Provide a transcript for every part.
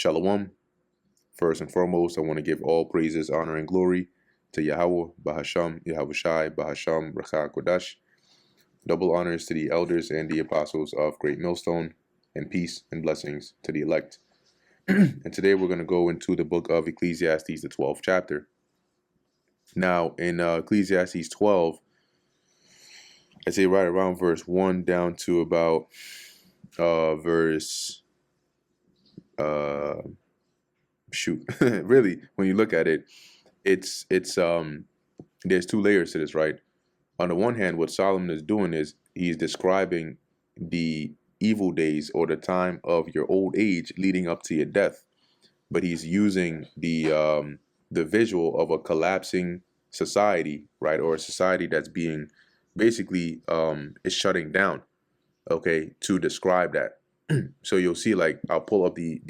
Shalom. First and foremost, I want to give all praises, honor, and glory to Yahweh, Bahasham, Yahushai, Bahasham, Racha Kodash. Double honors to the elders and the apostles of Great Millstone, and peace and blessings to the elect. And today we're going to go into the book of Ecclesiastes, the 12th chapter. Now, in Ecclesiastes 12, I'd say right around verse 1 down to about verse really, when you look at it, it's there's two layers to this, right? On the one hand, what Solomon is doing is he's describing the evil days or the time of your old age leading up to your death, but he's using the visual of a collapsing society, right, or a society that's being basically is shutting down, okay, to describe that. So you'll see, like, I'll pull up the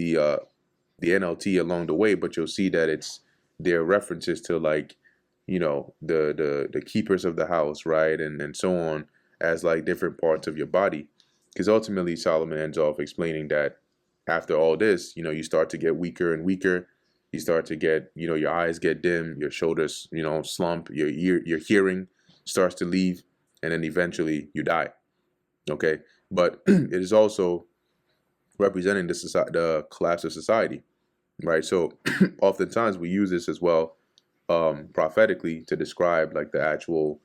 NLT along the way, but you'll see that there are references to, like, you know, the keepers of the house, right, and so on, as like different parts of your body, because ultimately Solomon ends off explaining that after all this, you know, you start to get weaker and weaker. You start to get, you know, your eyes get dim, your shoulders, you know, slump, your hearing starts to leave, and then eventually you die. Okay, but it is also representing the collapse of society, right? So oftentimes we use this as well prophetically to describe like the actual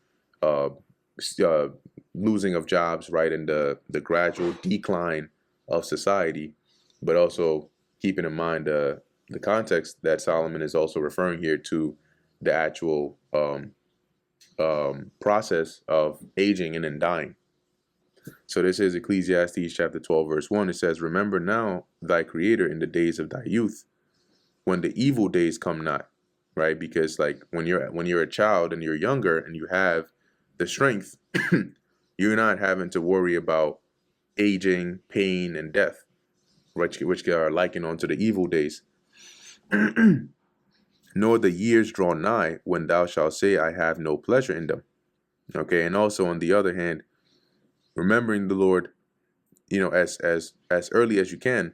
losing of jobs, right, and the gradual decline of society, but also keeping in mind the context that Solomon is also referring here to the actual process of aging and then dying. So this is Ecclesiastes chapter 12, verse 1. It says, "Remember now thy creator in the days of thy youth, when the evil days come not," right? Because like when you're a child and you're younger and you have the strength, you're not having to worry about aging, pain, and death, which are likened onto the evil days. "Nor the years draw nigh when thou shalt say, I have no pleasure in them." Okay, and also on the other hand, remembering the Lord, you know, as early as you can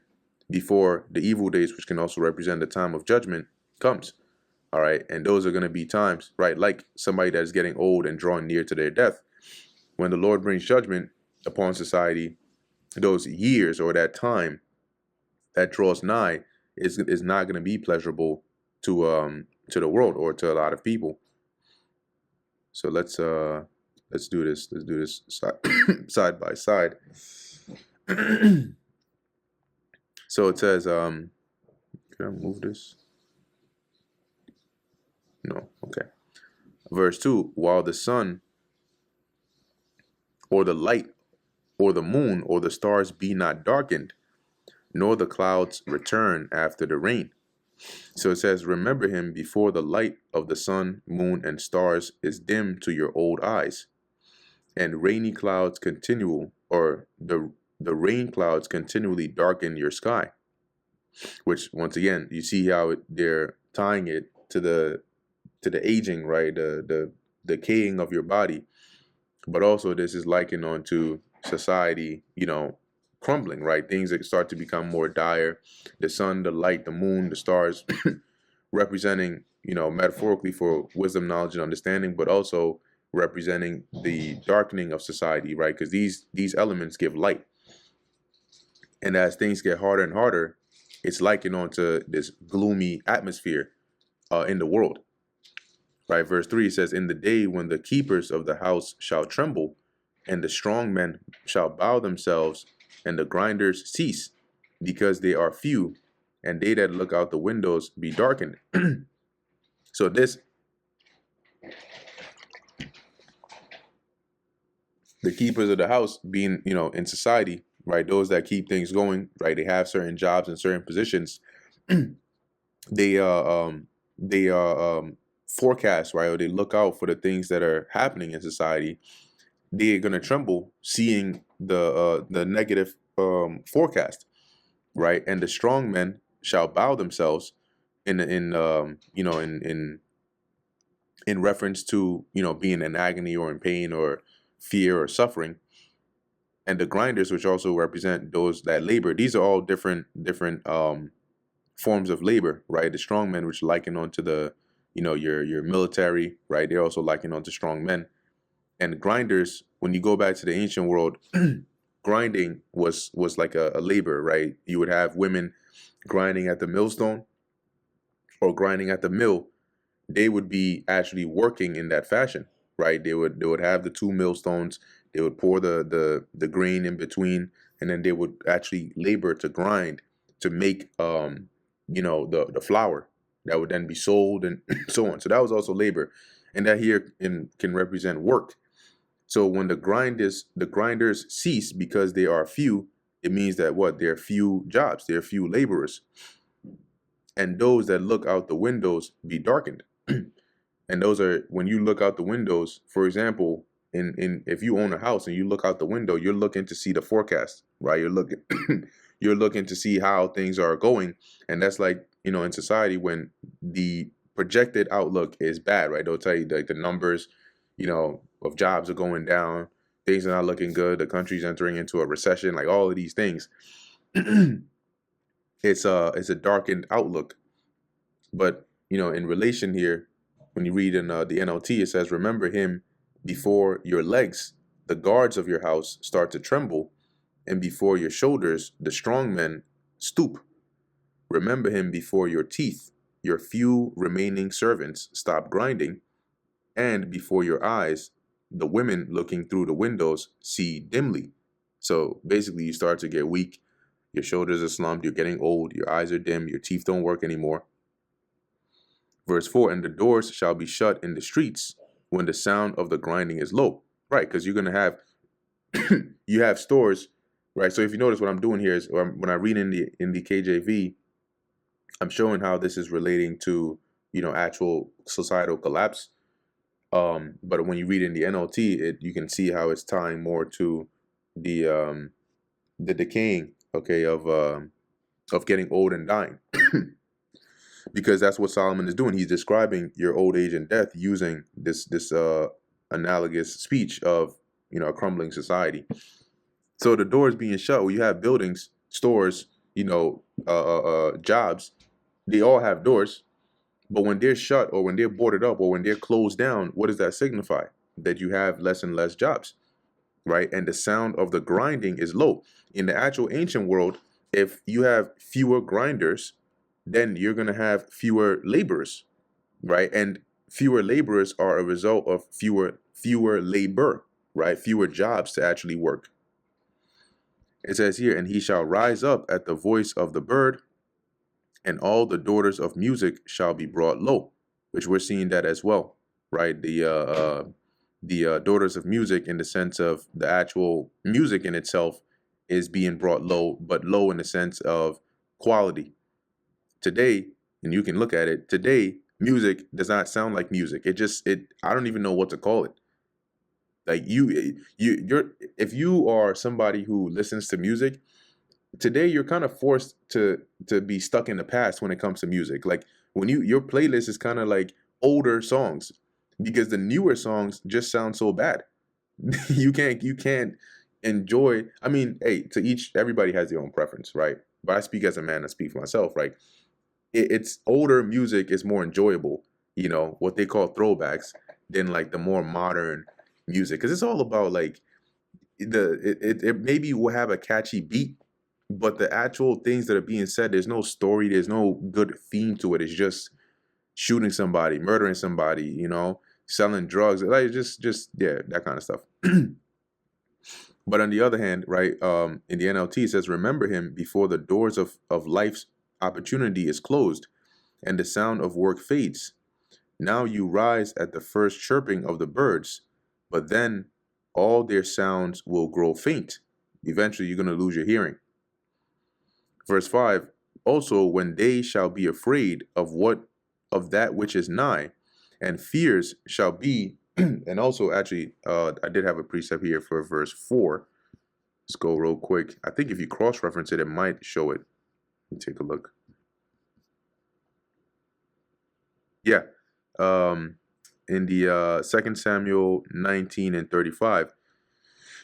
before the evil days, which can also represent the time of judgment, comes. All right, and those are going to be times, right, like somebody that is getting old and drawing near to their death. When the Lord brings judgment upon society, those years or that time that draws nigh is not going to be pleasurable to the world or to a lot of people. So let's do this. Let's do this side by side. So it says, can I move this? No, okay. Verse 2, "While the sun or the light or the moon or the stars be not darkened, nor the clouds return after the rain." So it says, remember him before the light of the sun, moon, and stars is dim to your old eyes, and rainy clouds continual, or the rain clouds continually darken your sky. Which, once again, you see how they're tying it to the aging, right? The decaying of your body. But also this is likened onto society, you know, crumbling, right? Things that start to become more dire. The sun, the light, the moon, the stars, representing, you know, metaphorically for wisdom, knowledge, and understanding, but also representing the darkening of society, right? Because these elements give light. And as things get harder and harder, it's likened onto this gloomy atmosphere in the world. Right, verse 3 says, "In the day when the keepers of the house shall tremble, and the strong men shall bow themselves, and the grinders cease, because they are few, and they that look out the windows be darkened." So this, the keepers of the house being, you know, in society, right, those that keep things going, right, they have certain jobs and certain positions. they forecast, right, or they look out for the things that are happening in society. They're gonna tremble seeing the negative forecast, right? And the strong men shall bow themselves in you know, in reference to, you know, being in agony or in pain or fear or suffering. And the grinders, which also represent those that labor. These are all different forms of labor, right? The strong men, which liken onto the, your military, right? They're also likened onto strong men. And grinders, when you go back to the ancient world, grinding was like a labor, right? You would have women grinding at the millstone or grinding at the mill. They would be actually working in that fashion, right? They would have the two millstones. They would pour the grain in between, and then they would actually labor to grind to make the flour that would then be sold and so on. So that was also labor, and that here can represent work. So when the grinders cease because they are few, it means that what? There are few jobs, there are few laborers, and those that look out the windows be darkened. And those are when you look out the windows, for example, in if you own a house and you look out the window, you're looking to see the forecast, right? You're looking you're looking to see how things are going. And that's like, in society when the projected outlook is bad, right? They'll tell you like the numbers, of jobs are going down, things are not looking good, the country's entering into a recession, like all of these things. It's a darkened outlook. But in relation here, when you read in the NLT, it says, "Remember him before your legs, the guards of your house start to tremble, and before your shoulders, the strong men stoop. Remember him before your teeth, your few remaining servants stop grinding, and before your eyes, the women looking through the windows see dimly." So basically, you start to get weak. Your shoulders are slumped. You're getting old. Your eyes are dim. Your teeth don't work anymore. Verse 4, "And the doors shall be shut in the streets when the sound of the grinding is low." Right, because you're going to have, you have stores, right? So if you notice what I'm doing here is when I read in the KJV, I'm showing how this is relating to, actual societal collapse. But when you read in the NLT, you can see how it's tying more to the decaying, okay, of getting old and dying. Because that's what Solomon is doing. He's describing your old age and death using this analogous speech of a crumbling society. So the doors being shut, well, you have buildings, stores, jobs. They all have doors, but when they're shut or when they're boarded up or when they're closed down, what does that signify? That you have less and less jobs, right? And the sound of the grinding is low. In the actual ancient world, if you have fewer grinders, then you're going to have fewer laborers, right? And fewer laborers are a result of fewer labor, right? Fewer jobs to actually work. It says here, "And he shall rise up at the voice of the bird, and all the daughters of music shall be brought low," which we're seeing that as well, right? The daughters of music, in the sense of the actual music in itself, is being brought low, but low in the sense of quality. Today, and you can look at it today, music does not sound like music. I don't even know what to call it. Like you're if you are somebody who listens to music today, you're kind of forced to be stuck in the past when it comes to music. Like when your playlist is kind of like older songs, because the newer songs just sound so bad. You can't enjoy. I mean, hey, everybody has their own preference, right? But I speak as a man, I speak for myself, right? It's older music is more enjoyable, what they call throwbacks, than like the more modern music, because it's all about like it maybe will have a catchy beat, but the actual things that are being said, there's no story, there's no good theme to it. It's just shooting somebody, murdering somebody, selling drugs, like just yeah, that kind of stuff. But on the other hand, right, in the NLT, it says, "Remember him before the doors of life's opportunity is closed and the sound of work fades. Now you rise at the first chirping of the birds, but then all their sounds will grow faint. Eventually, you're going to lose your hearing." Verse 5, "Also, when they shall be afraid of that which is nigh, and fears shall be," and also actually, I did have a precept here for verse 4. Let's go real quick. I think if you cross-reference it, it might show it. Let me take a look. Yeah. In the 2 Samuel 19 and 35,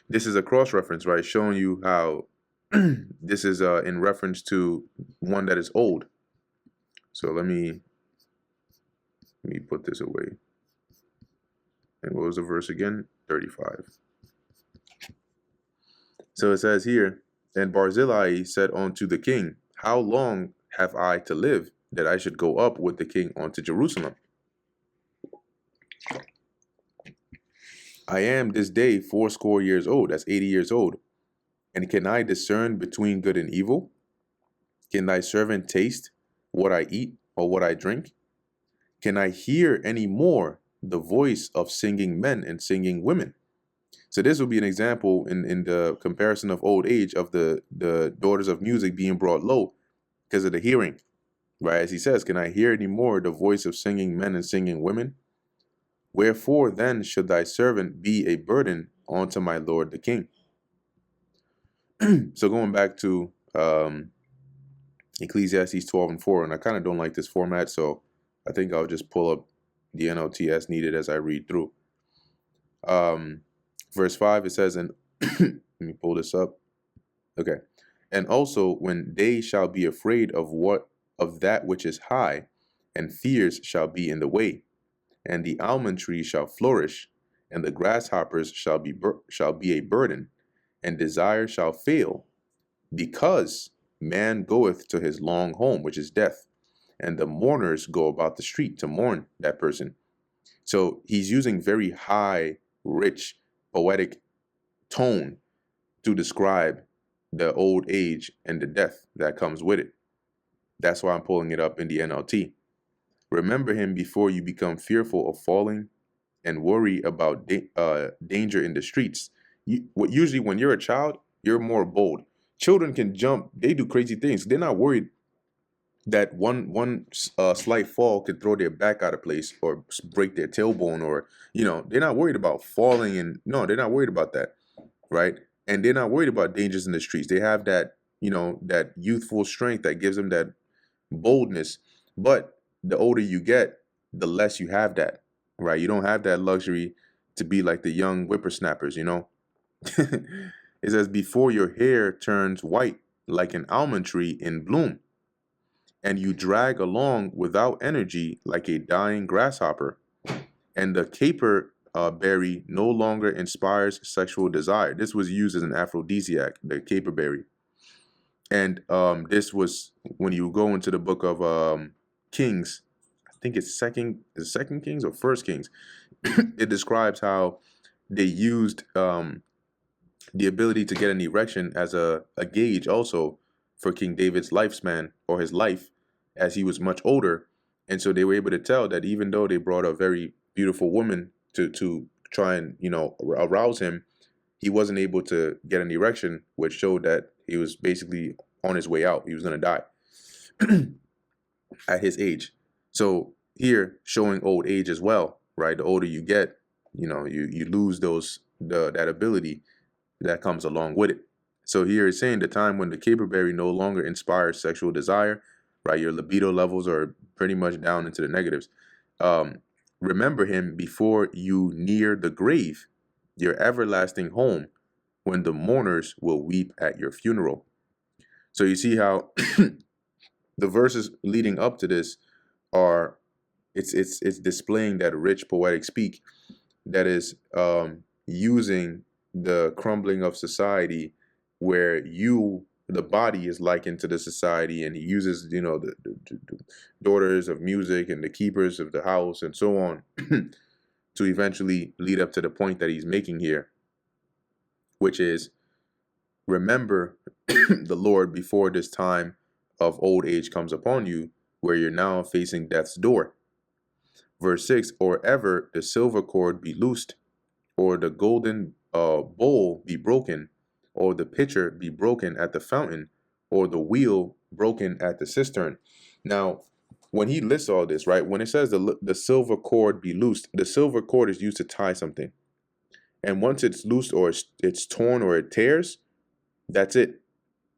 this is a cross-reference, right? Showing you how this is in reference to one that is old. So let me put this away. And what was the verse again? 35. So it says here, and Barzillai said unto the king, how long have I to live, that I should go up with the king unto Jerusalem? I am this day 80 years old. That's 80 years old. And can I discern between good and evil? Can thy servant taste what I eat or what I drink? Can I hear any more the voice of singing men and singing women? So this will be an example in the comparison of old age of the daughters of music being brought low because of the hearing, right? As he says, can I hear any more the voice of singing men and singing women? Wherefore then should thy servant be a burden unto my lord the king? So going back to Ecclesiastes 12:4, and I kind of don't like this format, so I think I'll just pull up the NLT as needed as I read through. Verse 5, it says, and let me pull this up. Okay. And also when they shall be afraid of that which is high, and fears shall be in the way, and the almond tree shall flourish, and the grasshoppers shall be a burden, and desire shall fail, because man goeth to his long home, which is death, and the mourners go about the street to mourn that person. So he's using very high, rich, poetic tone to describe the old age and the death that comes with it. That's why I'm pulling it up in the NLT. Remember him before you become fearful of falling and worry about danger in the streets. Usually when you're a child, you're more bold. Children can jump. They do crazy things. They're not worried that one slight fall could throw their back out of place or break their tailbone, or they're not worried about falling, and no, they're not worried about that, right? And they're not worried about dangers in the streets. They have that that youthful strength that gives them that boldness. But the older you get, the less you have that, right? You don't have that luxury to be like the young whippersnappers. It says, before your hair turns white like an almond tree in bloom, and you drag along without energy like a dying grasshopper, and the caper berry no longer inspires sexual desire. This was used as an aphrodisiac, the caper berry. And this was when you go into the book of Kings. I think it's second Kings or First Kings. It describes how they used the ability to get an erection as a gauge also for King David's lifespan, or his life, as he was much older. And so they were able to tell that even though they brought a very beautiful woman to try and arouse him, he wasn't able to get an erection, which showed that he was basically on his way out. He was going to die at his age. So here, showing old age as well, right? The older you get, you lose that ability that comes along with it. So here it's saying the time when the caperberry no longer inspires sexual desire, right? Your libido levels are pretty much down into the negatives. Remember him before you near the grave, your everlasting home, when the mourners will weep at your funeral. So you see how the verses leading up to this are, it's displaying that rich poetic speak that is using the crumbling of society, where the body is likened to the society, and he uses the daughters of music and the keepers of the house and so on to eventually lead up to the point that he's making here, which is, remember the Lord before this time of old age comes upon you, where you're now facing death's door. Verse 6, or ever the silver cord be loosed, or the golden bowl be broken, or the pitcher be broken at the fountain, or the wheel broken at the cistern. Now, when he lists all this, right, when it says the silver cord be loosed, the silver cord is used to tie something. And once it's loosed, or it's torn, or it tears, that's it.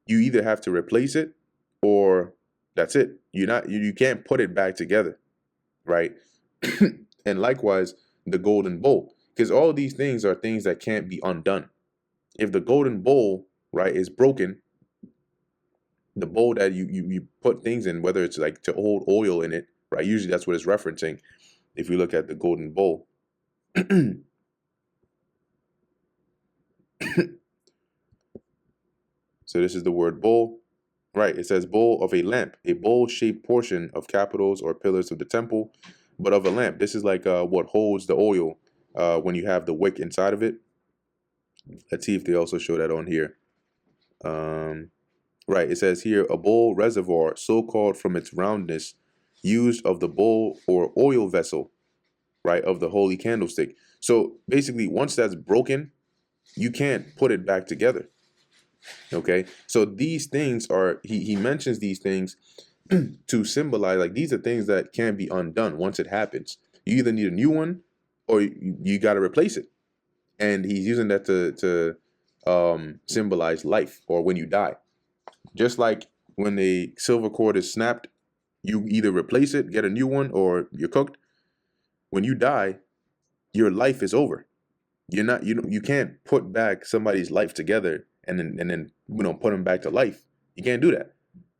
You either have to replace it, or that's it. You can't put it back together, right? And likewise, the golden bowl, because all these things are things that can't be undone. If the golden bowl, right, is broken, the bowl that you put things in, whether it's like to hold oil in it, right? Usually that's what it's referencing. If you look at the golden bowl. So this is the word bowl, right? It says bowl of a lamp, a bowl-shaped portion of capitals or pillars of the temple, but of a lamp. This is like what holds the oil when you have the wick inside of it. Let's see if they also show that on here. Right, it says here, a bowl reservoir, so called from its roundness, used of the bowl or oil vessel, right, of the holy candlestick. So basically, once that's broken, you can't put it back together. Okay, so these things are, he mentions these things to symbolize, like, these are things that can't be undone once it happens. You either need a new one or you got to replace it. And he's using that to symbolize life or when you die. Just like when a silver cord is snapped, you either replace it, get a new one, or you're cooked. When you die, your life is over. You're not, you can't put back somebody's life together and then put them back to life. You can't do that.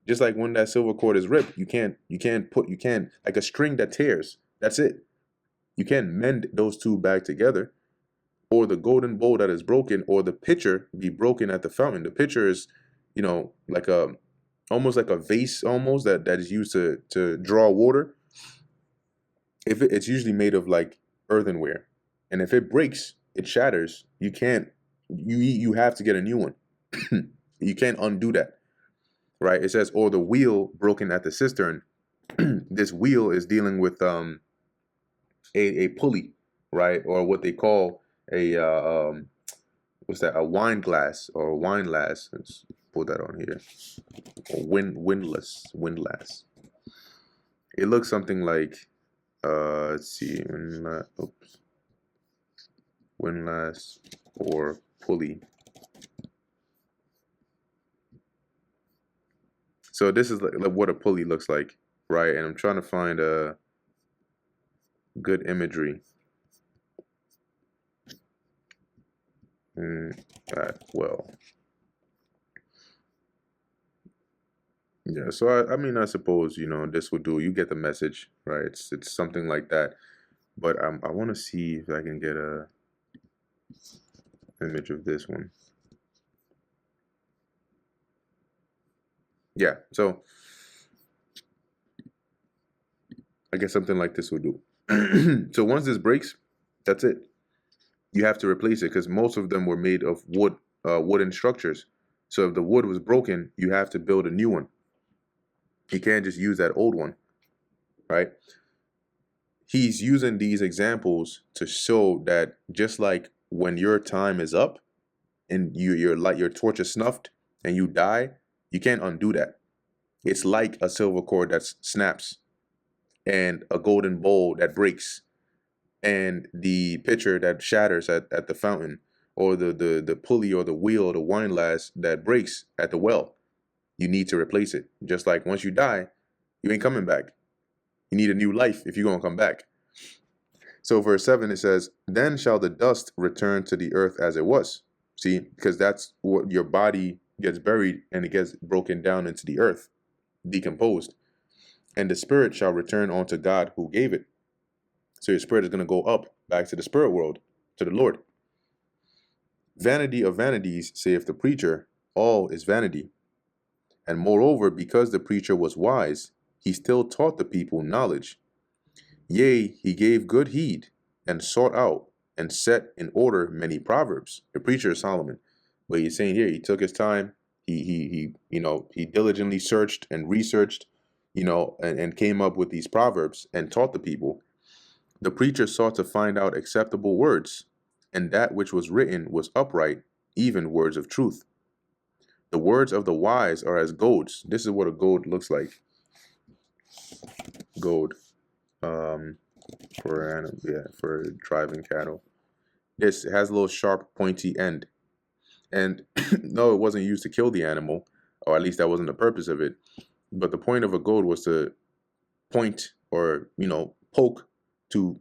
Just like when that silver cord is ripped, you can't like a string that tears. That's it. You can't mend those two back together. Or the golden bowl that is broken, or the pitcher be broken at the fountain. The pitcher is, like almost like a vase, almost that is used to draw water. If it's usually made of like earthenware, and if it breaks, it shatters. You can't. You have to get a new one. You can't undo that, right? It says, or the wheel broken at the cistern. This wheel is dealing with a pulley, right, or what they call a what's that? A wine glass or a wine lass. Let's put that on here. Or windlass. It looks something like let's see, windlass or pulley. So this is like what a pulley looks like, right? And I'm trying to find a good imagery. Well, yeah. So I mean, I suppose this would do. You get the message, right? It's something like that. But I want to see if I can get a image of this one. Yeah. So I guess something like this would do. So once this breaks, that's it. You have to replace it because most of them were made of wood, wooden structures. So if the wood was broken, you have to build a new one. You can't just use that old one, right? He's using these examples to show that just like when your time is up and your torch is snuffed and you die, you can't undo that. It's like a silver cord that snaps and a golden bowl that breaks and the pitcher that shatters at the fountain, or the pulley or the wheel or the wine glass that breaks at the well. You need to replace it. Just like once you die, you ain't coming back. You need a new life if you're going to come back. So verse 7, it says, then shall the dust return to the earth as it was. See, because that's what your body gets buried and it gets broken down into the earth, decomposed. And the spirit shall return unto God who gave it. So your spirit is going to go up back to the spirit world, to the Lord. Vanity of vanities, saith the preacher, all is vanity. And moreover, because the preacher was wise, he still taught the people knowledge. Yea, he gave good heed, and sought out, and set in order many proverbs. The preacher is Solomon. But he's saying here, he took his time, he diligently searched and researched, and came up with these proverbs and taught the people. The preacher sought to find out acceptable words, and that which was written was upright, even words of truth. The words of the wise are as golds. This is what a gold looks like. Gold. For driving cattle. It has a little sharp, pointy end. And no, it wasn't used to kill the animal, or at least that wasn't the purpose of it. But the point of a goad was to point or, poke to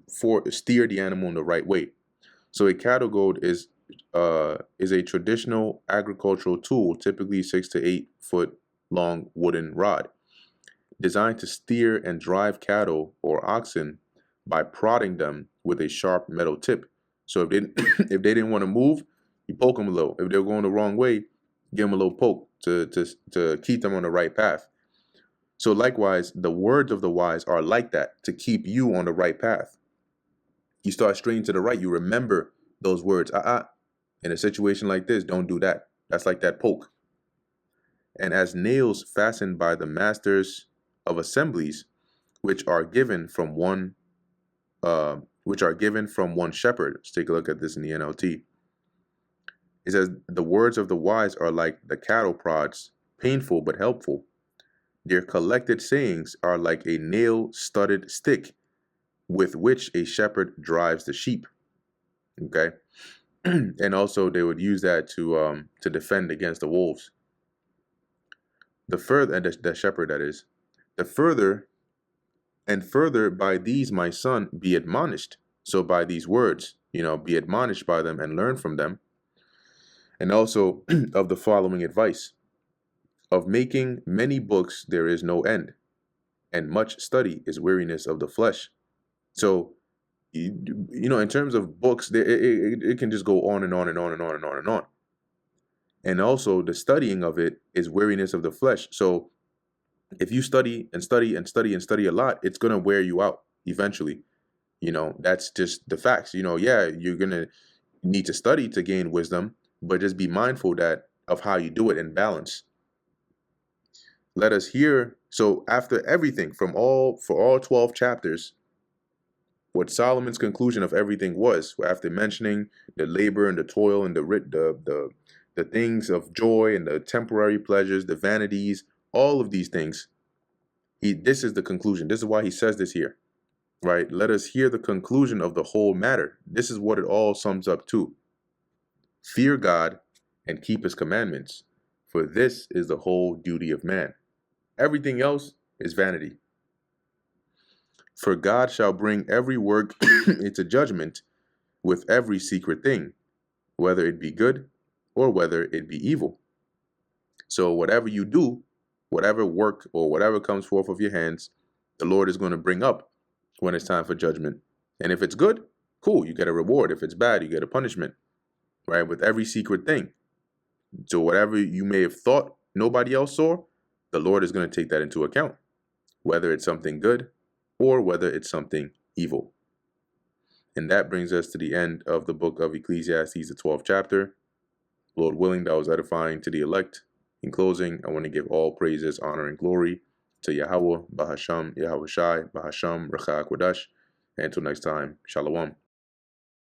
steer the animal in the right way. So a cattle goad is a traditional agricultural tool, typically 6 to 8 foot long wooden rod, designed to steer and drive cattle or oxen by prodding them with a sharp metal tip. So if they if they didn't want to move, you poke them a little. If they're going the wrong way, give them a little poke to keep them on the right path. So likewise, the words of the wise are like that, to keep you on the right path. You start straying to the right, you remember those words. In a situation like this, don't do that. That's like that poke. And as nails fastened by the masters of assemblies, which are given from one shepherd. Let's take a look at this in the NLT. It says, the words of the wise are like the cattle prods, painful but helpful. Their collected sayings are like a nail-studded stick with which a shepherd drives the sheep. Okay, and also they would use that to defend against the wolves. The further, and the shepherd that is, the further and further by these, my son, be admonished. So by these words, be admonished by them and learn from them. And also of the following advice: of making many books there is no end, and much study is weariness of the flesh. So, in terms of books, it can just go on and on and on and on and on and on. And also the studying of it is weariness of the flesh. So if you study and study and study and study a lot, it's going to wear you out eventually. That's just the facts. Yeah, you're going to need to study to gain wisdom, but just be mindful of how you do it in balance. Let us hear. So after everything for all 12 chapters, what Solomon's conclusion of everything was, after mentioning the labor and the toil and the things of joy and the temporary pleasures, the vanities, all of these things, this is the conclusion. This is why he says this here, right? Let us hear the conclusion of the whole matter. This is what it all sums up to. Fear God and keep his commandments, for this is the whole duty of man. Everything else is vanity. For God shall bring every work into judgment with every secret thing, whether it be good or whether it be evil. So whatever you do, whatever work or whatever comes forth of your hands, the Lord is going to bring up when it's time for judgment. And if it's good, cool, you get a reward. If it's bad, you get a punishment, right? With every secret thing. So whatever you may have thought nobody else saw, the Lord is going to take that into account, whether it's something good or whether it's something evil. And that brings us to the end of the book of Ecclesiastes, the 12th chapter. Lord willing, that was edifying to the elect. In closing, I want to give all praises, honor, and glory to Yahweh, Bahasham, Yahweh Shai, Bahasham, Racha Kodash. And until next time, Shalom.